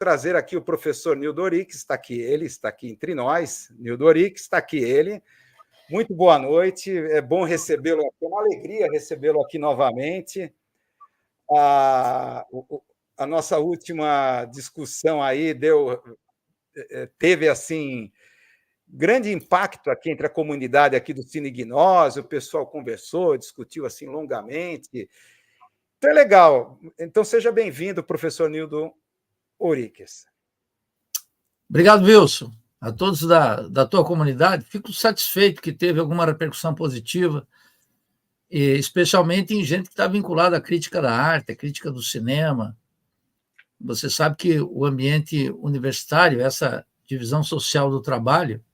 trazer aqui o professor Nildo Oriques, está aqui entre nós. Nildo Oriques, está aqui ele. Muito boa noite, é bom recebê-lo aqui, é uma alegria recebê-lo aqui novamente. A nossa última discussão aí teve assim grande impacto aqui entre a comunidade aqui do Cine Gnose, o pessoal conversou, discutiu assim longamente. Então é legal. Então seja bem-vindo, professor Nildo Oriques. Obrigado, Wilson. A todos da tua comunidade, fico satisfeito que teve alguma repercussão positiva, especialmente em gente que está vinculada à crítica da arte, à crítica do cinema. Você sabe que o ambiente universitário, essa divisão social do trabalho,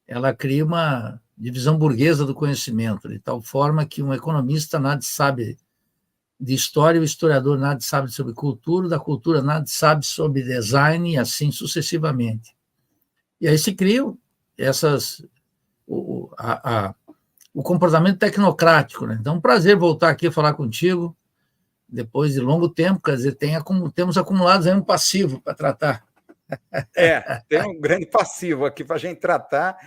ela cria uma divisão burguesa do conhecimento, de tal forma que um economista nada sabe de história, o historiador nada sabe sobre cultura, da cultura nada sabe sobre design, e assim sucessivamente. E aí se criam o comportamento tecnocrático, né? Então, é um prazer voltar aqui a falar contigo, depois de longo tempo, quer dizer, temos acumulados aí um passivo para tratar. Tem um grande passivo aqui para a gente tratar,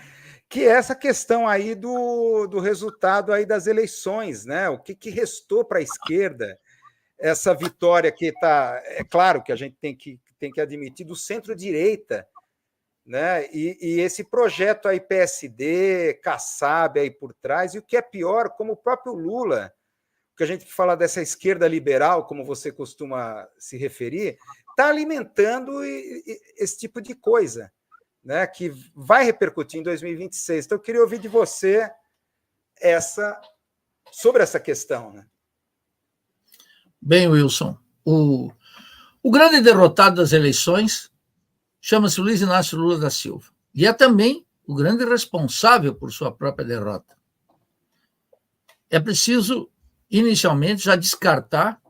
que é essa questão aí do resultado aí das eleições, né? O que restou para a esquerda, essa vitória que está... É claro que a gente tem que admitir, do centro-direita, né? E esse projeto aí PSD, Kassab aí por trás, e o que é pior, como o próprio Lula, que a gente fala dessa esquerda liberal, como você costuma se referir, está alimentando esse tipo de coisa, né, que vai repercutir em 2026. Então, eu queria ouvir de você sobre essa questão. Né? Bem, Wilson, o grande derrotado das eleições chama-se Luiz Inácio Lula da Silva, e é também o grande responsável por sua própria derrota. É preciso, inicialmente, já descartar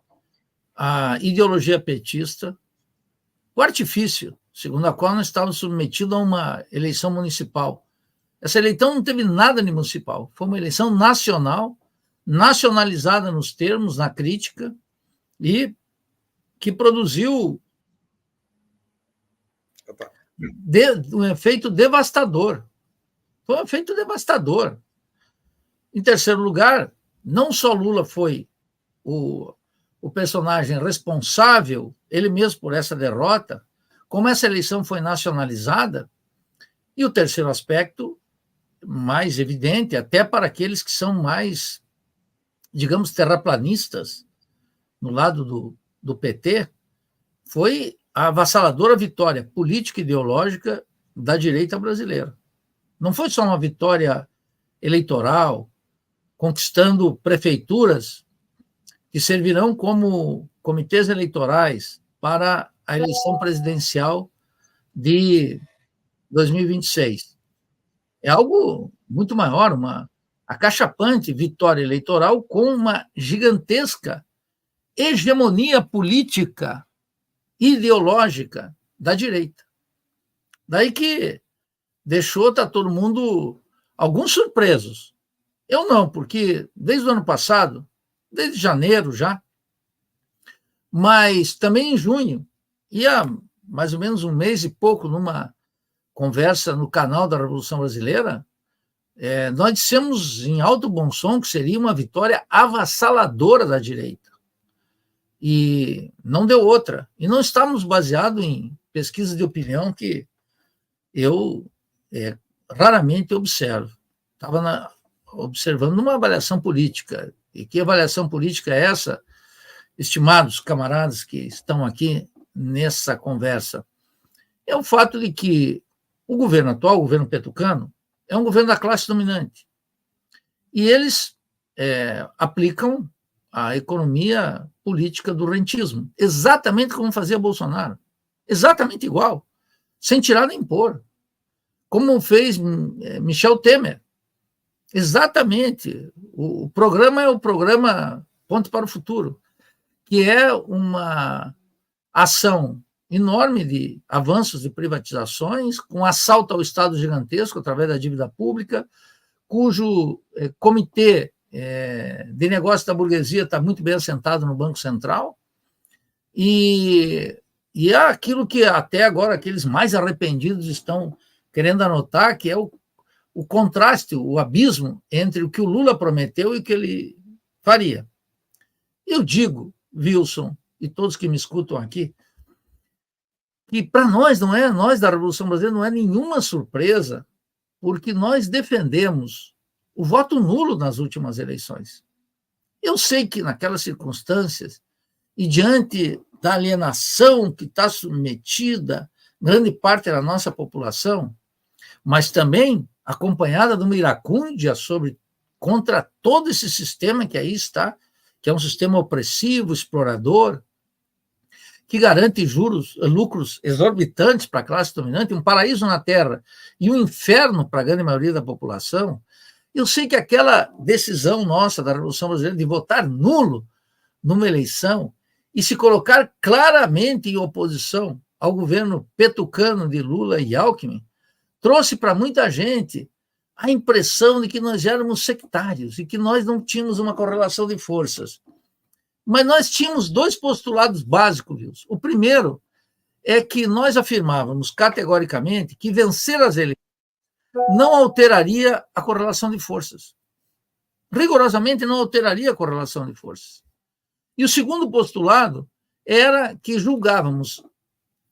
a ideologia petista, o artifício, segundo a qual nós estávamos submetidos a uma eleição municipal. Essa eleição não teve nada de municipal, foi uma eleição nacional, nacionalizada nos termos, na crítica, e que produziu um efeito devastador. Foi um efeito devastador. Em terceiro lugar, não só Lula foi o personagem responsável, ele mesmo, por essa derrota, como essa eleição foi nacionalizada, e o terceiro aspecto, mais evidente, até para aqueles que são mais, digamos, terraplanistas, no lado do PT, foi a avassaladora vitória política e ideológica da direita brasileira. Não foi só uma vitória eleitoral, conquistando prefeituras que servirão como comitês eleitorais para a eleição presidencial de 2026. É algo muito maior, uma acachapante vitória eleitoral com uma gigantesca hegemonia política ideológica da direita. Daí que tá todo mundo, alguns surpresos. Eu não, porque desde o ano passado, desde janeiro já, mas também em junho, e há mais ou menos um mês e pouco, numa conversa no canal da Revolução Brasileira, nós dissemos em alto bom som que seria uma vitória avassaladora da direita. E não deu outra. E não estávamos baseados em pesquisas de opinião que eu raramente observo. Estava observando uma avaliação política. E que avaliação política é essa, estimados camaradas que estão aqui nessa conversa? É o fato de que o governo atual, o governo petucano, é um governo da classe dominante. E eles aplicam a economia política do rentismo, exatamente como fazia Bolsonaro. Exatamente igual, sem tirar nem pôr. Como fez Michel Temer. Exatamente. O programa é o programa Ponte para o Futuro, que é uma ação enorme de avanços de privatizações, com assalto ao Estado gigantesco através da dívida pública, cujo comitê de negócios da burguesia está muito bem assentado no Banco Central, e E há aquilo que até agora aqueles mais arrependidos estão querendo anotar, que é o contraste, o abismo entre o que o Lula prometeu e o que ele faria. Eu digo, Wilson, e todos que me escutam aqui, que para nós, não é, nós da Revolução Brasileira, não é nenhuma surpresa, porque nós defendemos o voto nulo nas últimas eleições. Eu sei que naquelas circunstâncias, e diante da alienação que está submetida grande parte da nossa população, mas também acompanhada de uma iracúndia contra todo esse sistema que aí está, que é um sistema opressivo, explorador, que garante lucros exorbitantes para a classe dominante, um paraíso na Terra e um inferno para a grande maioria da população. Eu sei que aquela decisão nossa da Revolução Brasileira de votar nulo numa eleição e se colocar claramente em oposição ao governo petucano de Lula e Alckmin trouxe para muita gente a impressão de que nós éramos sectários e que nós não tínhamos uma correlação de forças. Mas nós tínhamos dois postulados básicos, Wilson. O primeiro é que nós afirmávamos categoricamente que vencer as eleições não alteraria a correlação de forças. Rigorosamente não alteraria a correlação de forças. E o segundo postulado era que julgávamos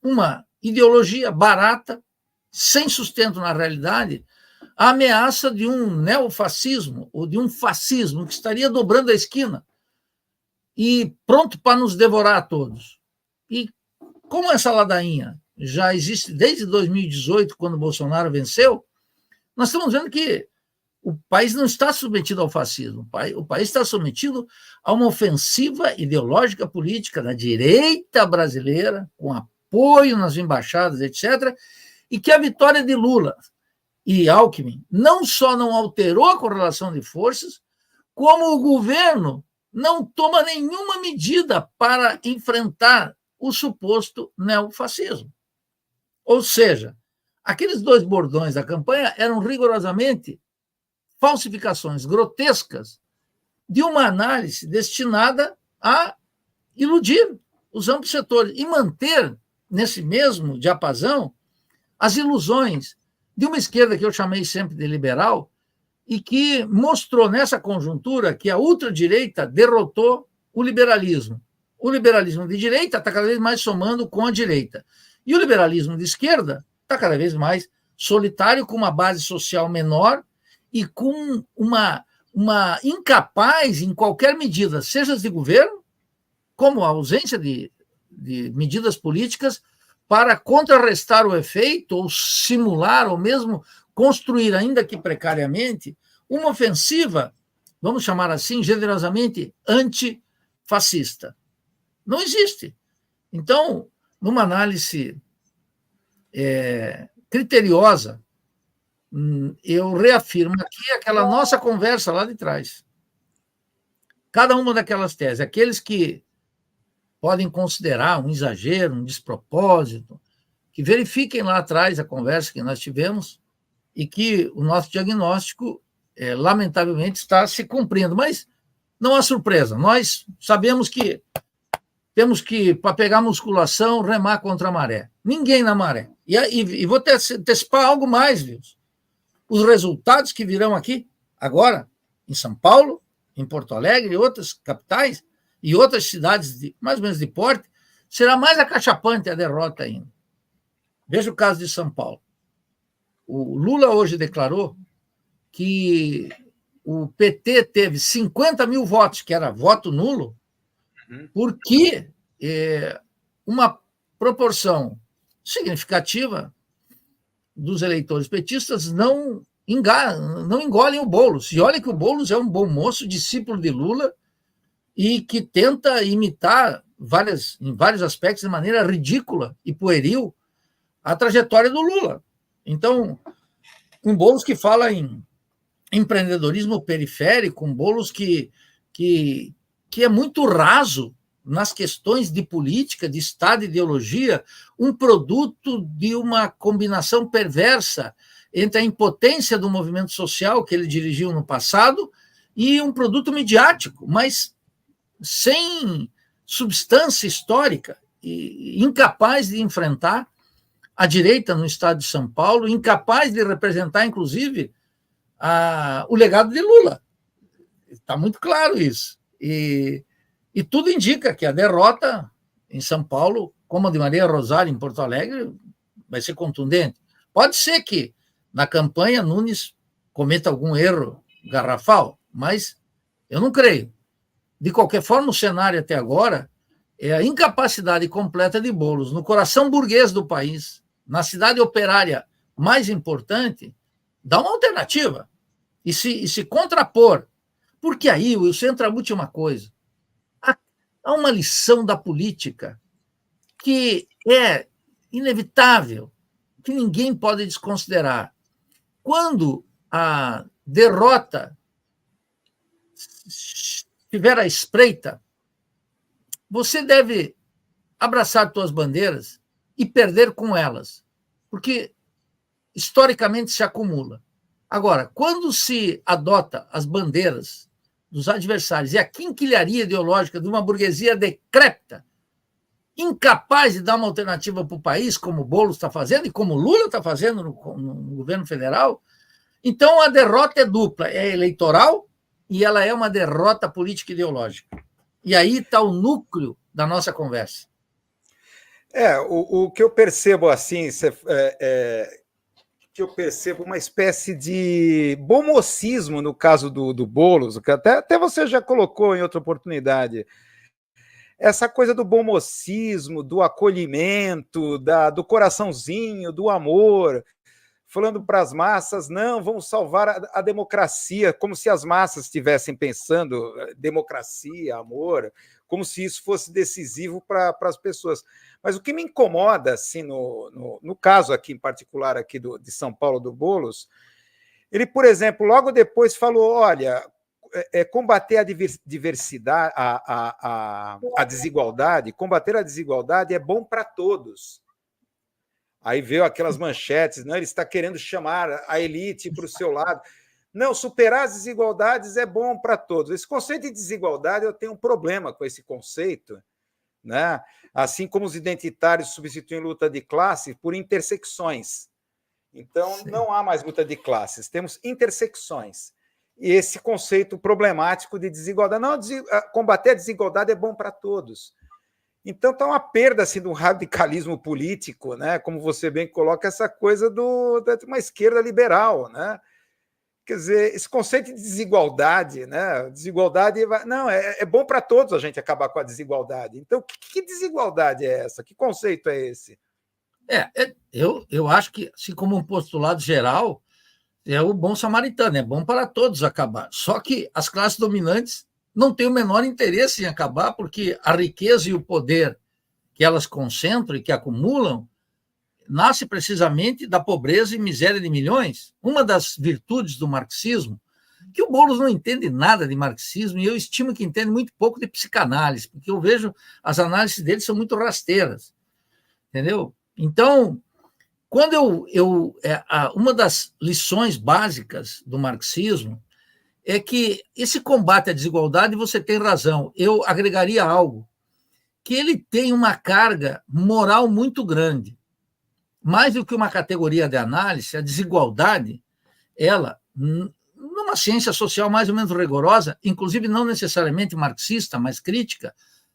uma ideologia barata, sem sustento na realidade, a ameaça de um neofascismo ou de um fascismo que estaria dobrando a esquina e pronto para nos devorar a todos. E como essa ladainha já existe desde 2018, quando Bolsonaro venceu, nós estamos vendo que o país não está submetido ao fascismo, o país está submetido a uma ofensiva ideológica política da direita brasileira, com apoio nas embaixadas, etc., e que a vitória de Lula e Alckmin não só não alterou a correlação de forças, como o governo não toma nenhuma medida para enfrentar o suposto neofascismo. Ou seja, aqueles dois bordões da campanha eram rigorosamente falsificações grotescas de uma análise destinada a iludir os amplos setores e manter, nesse mesmo diapasão, as ilusões de uma esquerda que eu chamei sempre de liberal e que mostrou nessa conjuntura que a ultradireita derrotou o liberalismo. O liberalismo de direita está cada vez mais somando com a direita. E o liberalismo de esquerda está cada vez mais solitário, com uma base social menor e com uma incapaz em qualquer medida, seja de governo, como a ausência de medidas políticas para contrarrestar o efeito ou simular ou mesmo construir, ainda que precariamente, uma ofensiva, vamos chamar assim, generosamente antifascista. Não existe. Então, numa análise criteriosa, eu reafirmo aqui aquela nossa conversa lá de trás. Cada uma daquelas teses, aqueles que podem considerar um exagero, um despropósito, que verifiquem lá atrás a conversa que nós tivemos e que o nosso diagnóstico, lamentavelmente, está se cumprindo. Mas não há surpresa. Nós sabemos que temos que, para pegar musculação, remar contra a maré. Ninguém na maré. E vou antecipar algo mais, viu? Os resultados que virão aqui, agora, em São Paulo, em Porto Alegre e outras capitais, e outras cidades mais ou menos de porte, será mais acachapante a derrota ainda. Veja o caso de São Paulo. O Lula hoje declarou que o PT teve 50 mil votos, que era voto nulo, porque uma proporção significativa dos eleitores petistas não engolem o Boulos. E olha que o Boulos é um bom moço, discípulo de Lula, e que tenta imitar em vários aspectos, de maneira ridícula e pueril, a trajetória do Lula. Então, um Boulos que fala em empreendedorismo periférico, um Boulos que é muito raso nas questões de política, de Estado e ideologia, um produto de uma combinação perversa entre a impotência do movimento social que ele dirigiu no passado e um produto midiático, mas sem substância histórica. incapaz de enfrentar a direita no estado de São Paulo, incapaz de representar, inclusive, o legado de Lula. Está muito claro isso. E tudo indica que a derrota em São Paulo, como a de Maria Rosário em Porto Alegre, vai ser contundente. Pode ser que na campanha Nunes cometa algum erro garrafal, mas eu não creio. De qualquer forma, o cenário até agora é a incapacidade completa de Boulos no coração burguês do país, na cidade operária mais importante, dá uma alternativa e se contrapor. Porque aí, Wilson, entra a última coisa. Há uma lição da política que é inevitável, que ninguém pode desconsiderar. Quando a derrota estiver à espreita, você deve abraçar suas bandeiras e perder com elas, porque historicamente se acumula. Agora, quando se adota as bandeiras dos adversários e a quinquilharia ideológica de uma burguesia decrépita, incapaz de dar uma alternativa para o país, como o Boulos está fazendo e como o Lula está fazendo no governo federal, então a derrota é dupla, é eleitoral e ela é uma derrota política ideológica. E aí está o núcleo da nossa conversa. O que eu percebo assim, que eu percebo uma espécie de bom mocismo no caso do Boulos, que até você já colocou em outra oportunidade. Essa coisa do bom mocismo, do acolhimento, do coraçãozinho, do amor, falando para as massas, não, vamos salvar a democracia, como se as massas estivessem pensando democracia, amor, como se isso fosse decisivo para as pessoas. Mas o que me incomoda, assim, no caso aqui em particular aqui de São Paulo, do Boulos, ele, por exemplo, logo depois falou, olha, combater a diversidade, a desigualdade, combater a desigualdade é bom para todos. Aí veio aquelas manchetes, não, ele está querendo chamar a elite para o seu lado. Não, superar as desigualdades é bom para todos. Esse conceito de desigualdade, eu tenho um problema com esse conceito, né? Assim como os identitários substituem luta de classe por intersecções. Então, sim, não há mais luta de classes, temos intersecções. E esse conceito problemático de desigualdade, não, combater a desigualdade é bom para todos. Então, está uma perda assim, do radicalismo político, né? Como você bem coloca, essa coisa de uma esquerda liberal, né? Quer dizer, esse conceito de desigualdade, né? Desigualdade não é bom para todos a gente acabar com a desigualdade. Então, que desigualdade é essa? Que conceito é esse? Eu acho que, assim como um postulado geral, é o bom samaritano, é bom para todos acabar. Só que as classes dominantes não têm o menor interesse em acabar, porque a riqueza e o poder que elas concentram e que acumulam nasce precisamente da pobreza e miséria de milhões. Uma das virtudes do marxismo, que o Boulos não entende nada de marxismo, e eu estimo que entende muito pouco de psicanálise, porque eu vejo as análises dele são muito rasteiras, entendeu? Então, quando uma das lições básicas do marxismo é que esse combate à desigualdade, você tem razão, eu agregaria algo, que ele tem uma carga moral muito grande. Mais do que uma categoria de análise, a desigualdade, ela, numa ciência social mais ou menos rigorosa, inclusive não necessariamente marxista, mas crítica,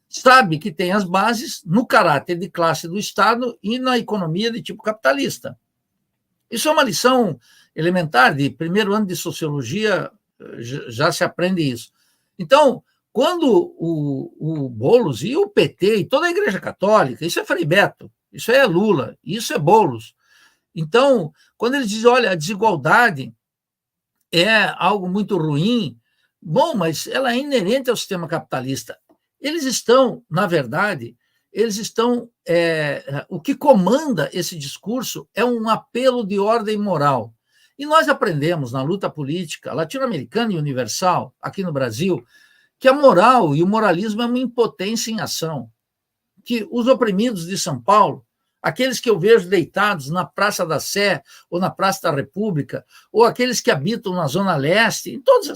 sabe que tem as bases no caráter de classe do Estado e na economia de tipo capitalista. Isso é uma lição elementar de primeiro ano de sociologia, já se aprende isso. Então, quando o Boulos e o PT e toda a Igreja Católica, isso é Frei Beto, isso é Lula, isso é Boulos. Então, quando eles dizem, olha, a desigualdade é algo muito ruim, bom, mas ela é inerente ao sistema capitalista. Eles estão, na verdade, o que comanda esse discurso é um apelo de ordem moral. E nós aprendemos na luta política latino-americana e universal, aqui no Brasil, que a moral e o moralismo é uma impotência em ação. Que os oprimidos de São Paulo, aqueles que eu vejo deitados na Praça da Sé ou na Praça da República, ou aqueles que habitam na Zona Leste, em toda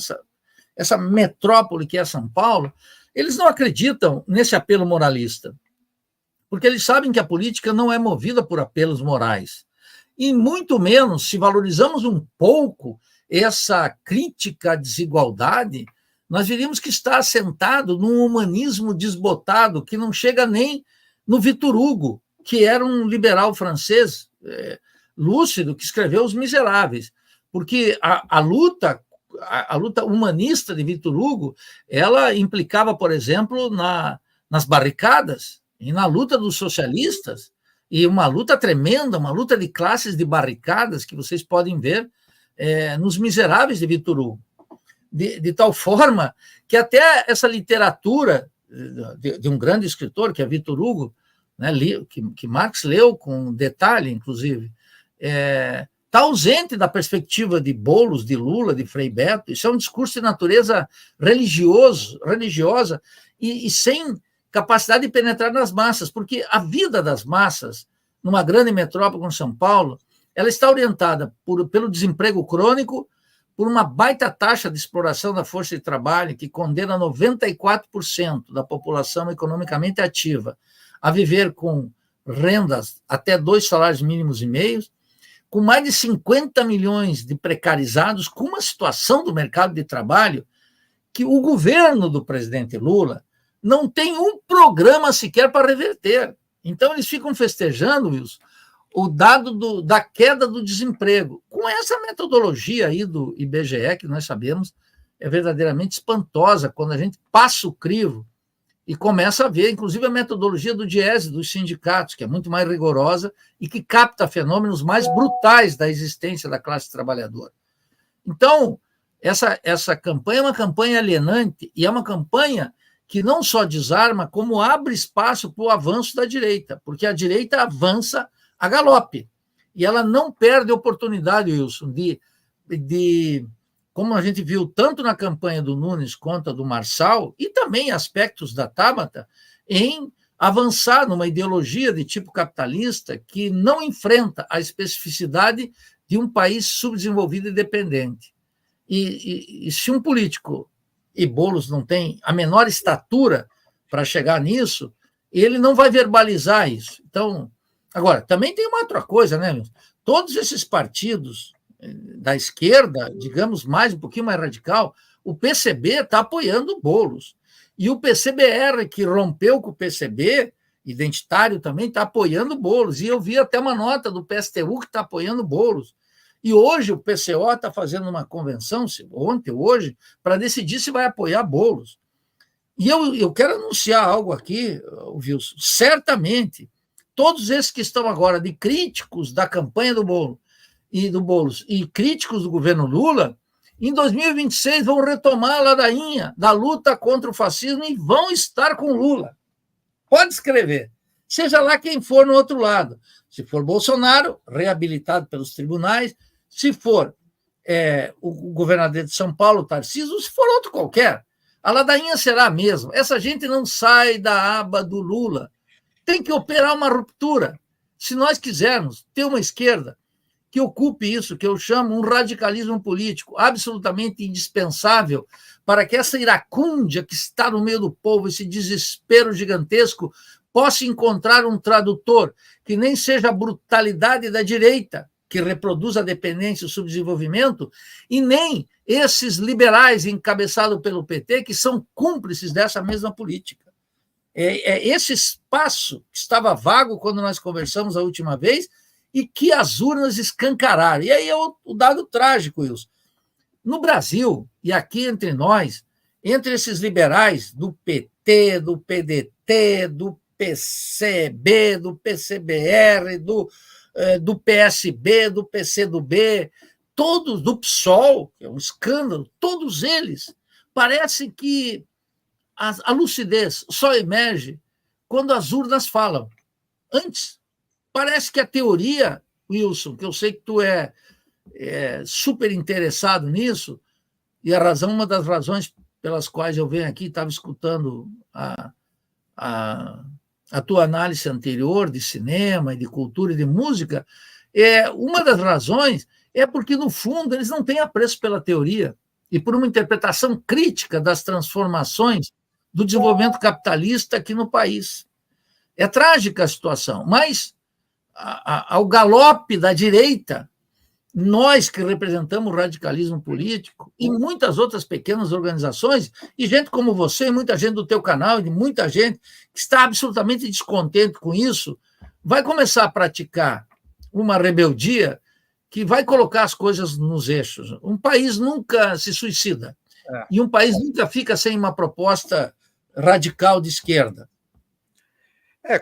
essa metrópole que é São Paulo, eles não acreditam nesse apelo moralista. porque eles sabem que a política não é movida por apelos morais. E muito menos, se valorizamos um pouco essa crítica à desigualdade, nós diríamos que está assentado num humanismo desbotado que não chega nem no Victor Hugo, que era um liberal francês lúcido, que escreveu Os Miseráveis. Porque a luta humanista de Victor Hugo, ela implicava, por exemplo, nas barricadas e na luta dos socialistas, e uma luta tremenda, uma luta de classes de barricadas que vocês podem ver nos Miseráveis de Victor Hugo. De tal forma que até essa literatura de um grande escritor, que é Victor Hugo, né, que Marx leu com detalhe, inclusive, está ausente da perspectiva de Boulos, de Lula, de Frei Beto. Isso é um discurso de natureza religiosa e sem capacidade de penetrar nas massas, porque a vida das massas, numa grande metrópole como São Paulo, ela está orientada pelo desemprego crônico, por uma baita taxa de exploração da força de trabalho, que condena 94% da população economicamente ativa a viver com rendas até 2 salários mínimos e meios, com mais de 50 milhões de precarizados, com uma situação do mercado de trabalho que o governo do presidente Lula não tem um programa sequer para reverter. Então, eles ficam festejando, Wilson, o dado da queda do desemprego. Com essa metodologia aí do IBGE, que nós sabemos é verdadeiramente espantosa, quando a gente passa o crivo e começa a ver, inclusive, a metodologia do Diese, dos sindicatos, que é muito mais rigorosa e que capta fenômenos mais brutais da existência da classe trabalhadora. Então, essa campanha é uma campanha alienante e é uma campanha que não só desarma, como abre espaço para o avanço da direita, porque a direita avança a galope. E ela não perde a oportunidade, Wilson, de como a gente viu tanto na campanha do Nunes quanto a do Marçal, e também aspectos da Tabata, em avançar numa ideologia de tipo capitalista que não enfrenta a especificidade de um país subdesenvolvido e dependente. E se um político, e Boulos não tem a menor estatura para chegar nisso, ele não vai verbalizar isso. Então, agora, também tem uma outra coisa, né? Todos esses partidos da esquerda, digamos, um pouquinho mais radical, o PCB está apoiando o Boulos. E o PCBR, que rompeu com o PCB, identitário também, está apoiando o Boulos. E eu vi até uma nota do PSTU que está apoiando o Boulos. E hoje o PCO está fazendo uma convenção, ontem ou hoje, para decidir se vai apoiar Boulos. E eu quero anunciar algo aqui, Wilson. Certamente, todos esses que estão agora de críticos da campanha do Boulos e críticos do governo Lula, em 2026 vão retomar a ladainha da luta contra o fascismo e vão estar com Lula. Pode escrever. Seja lá quem for no outro lado. Se for Bolsonaro, reabilitado pelos tribunais. Se for o governador de São Paulo, Tarcísio, ou se for outro qualquer, a ladainha será a mesma. Essa gente não sai da aba do Lula. Tem que operar uma ruptura. Se nós quisermos ter uma esquerda que ocupe isso, que eu chamo um radicalismo político absolutamente indispensável para que essa iracúndia que está no meio do povo, esse desespero gigantesco, possa encontrar um tradutor que nem seja a brutalidade da direita, que reproduz a dependência e o subdesenvolvimento, e nem esses liberais encabeçados pelo PT, que são cúmplices dessa mesma política. Esse espaço que estava vago quando nós conversamos a última vez e que as urnas escancararam. E aí é o dado trágico, Wilson. No Brasil, e aqui entre nós, entre esses liberais do PT, do PDT, do PCB, do PCBR, do PSB, do PCdoB, todos, do PSOL, que é um escândalo, todos eles, parece que a lucidez só emerge quando as urnas falam. Antes, parece que a teoria, Wilson, que eu sei que tu é super interessado nisso, e uma das razões pelas quais eu venho aqui, estava escutando a tua análise anterior de cinema, e de cultura e de música, uma das razões é porque, no fundo, eles não têm apreço pela teoria e por uma interpretação crítica das transformações do desenvolvimento capitalista aqui no país. É trágica a situação, mas ao galope da direita, nós que representamos o radicalismo político e muitas outras pequenas organizações, e gente como você, e muita gente do teu canal, e muita gente que está absolutamente descontente com isso, vai começar a praticar uma rebeldia que vai colocar as coisas nos eixos. Um país nunca se suicida, e um país nunca fica sem uma proposta radical de esquerda.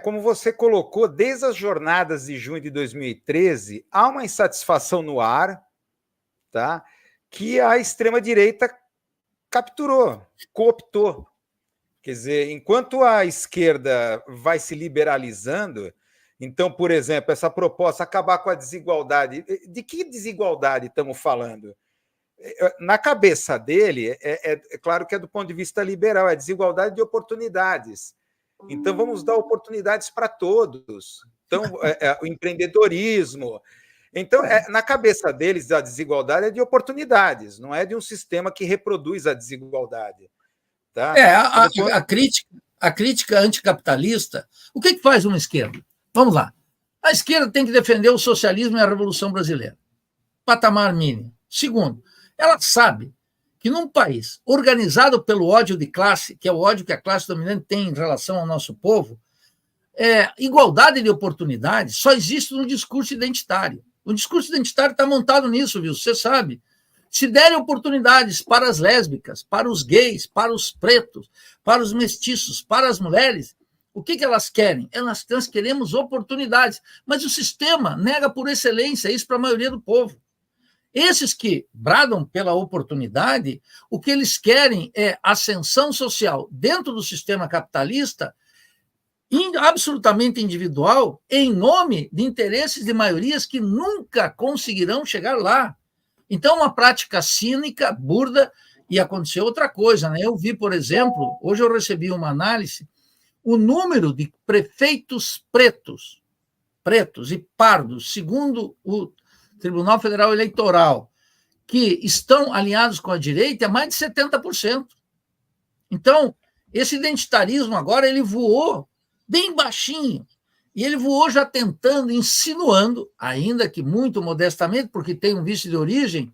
Como você colocou, desde as jornadas de junho de 2013, há uma insatisfação no ar, tá? Que a extrema-direita capturou, cooptou. Quer dizer, enquanto a esquerda vai se liberalizando, então, por exemplo, essa proposta acabar com a desigualdade. De que desigualdade estamos falando? Na cabeça dele, é claro que é do ponto de vista liberal, é desigualdade de oportunidades. Então, vamos dar oportunidades para todos. Então, o empreendedorismo. Então, na cabeça deles, a desigualdade é de oportunidades, não é de um sistema que reproduz a desigualdade. Tá? A crítica anticapitalista, o que faz uma esquerda? Vamos lá. A esquerda tem que defender o socialismo e a Revolução Brasileira. Patamar mínimo. Segundo, ela sabe que num país organizado pelo ódio de classe, que é o ódio que a classe dominante tem em relação ao nosso povo, igualdade de oportunidades só existe no discurso identitário. O discurso identitário está montado nisso, viu? Você sabe. Se derem oportunidades para as lésbicas, para os gays, para os pretos, para os mestiços, para as mulheres, o que elas querem? Nós queremos oportunidades, mas o sistema nega por excelência isso para a maioria do povo. Esses que bradam pela oportunidade, o que eles querem é ascensão social dentro do sistema capitalista, absolutamente individual, em nome de interesses de maiorias que nunca conseguirão chegar lá. Então, uma prática cínica, burda, e aconteceu outra coisa, né? Eu vi, por exemplo, hoje eu recebi uma análise, o número de prefeitos pretos e pardos, segundo o Tribunal Federal Eleitoral, que estão alinhados com a direita, é mais de 70%. Então, esse identitarismo agora, ele voou bem baixinho, e ele voou já tentando, insinuando, ainda que muito modestamente, porque tem um vício de origem,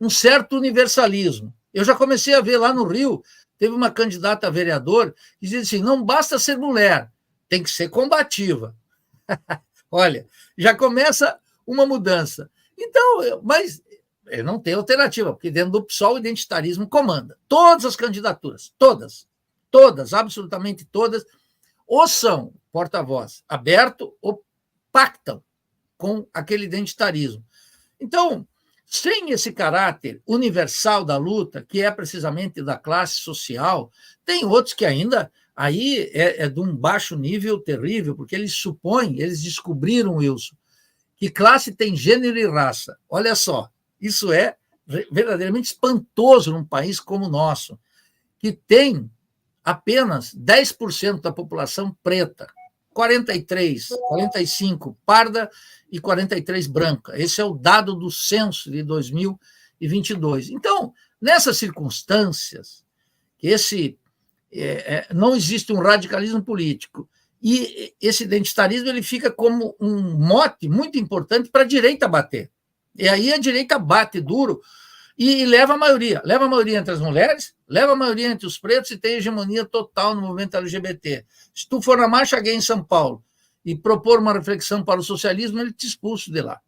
um certo universalismo. Eu já comecei a ver lá no Rio, teve uma candidata a vereador que dizia assim, não basta ser mulher, tem que ser combativa. Olha, já começa uma mudança. Então, mas não tem alternativa, porque dentro do PSOL o identitarismo comanda. Todas as candidaturas, todas, absolutamente todas, ou são porta-voz aberto ou pactam com aquele identitarismo. Então, sem esse caráter universal da luta, que é precisamente da classe social, tem outros que ainda aí é de um baixo nível terrível, porque eles descobriram, Wilson, que classe tem gênero e raça. Olha só, isso é verdadeiramente espantoso num país como o nosso, que tem apenas 10% da população preta, 45% parda e 43% branca. Esse é o dado do censo de 2022. Então, nessas circunstâncias, não existe um radicalismo político, e esse identitarismo ele fica como um mote muito importante para a direita bater. E aí a direita bate duro e leva a maioria entre as mulheres, leva a maioria entre os pretos e tem hegemonia total no movimento LGBT. Se tu for na marcha gay em São Paulo e propor uma reflexão para o socialismo, ele te expulsa de lá.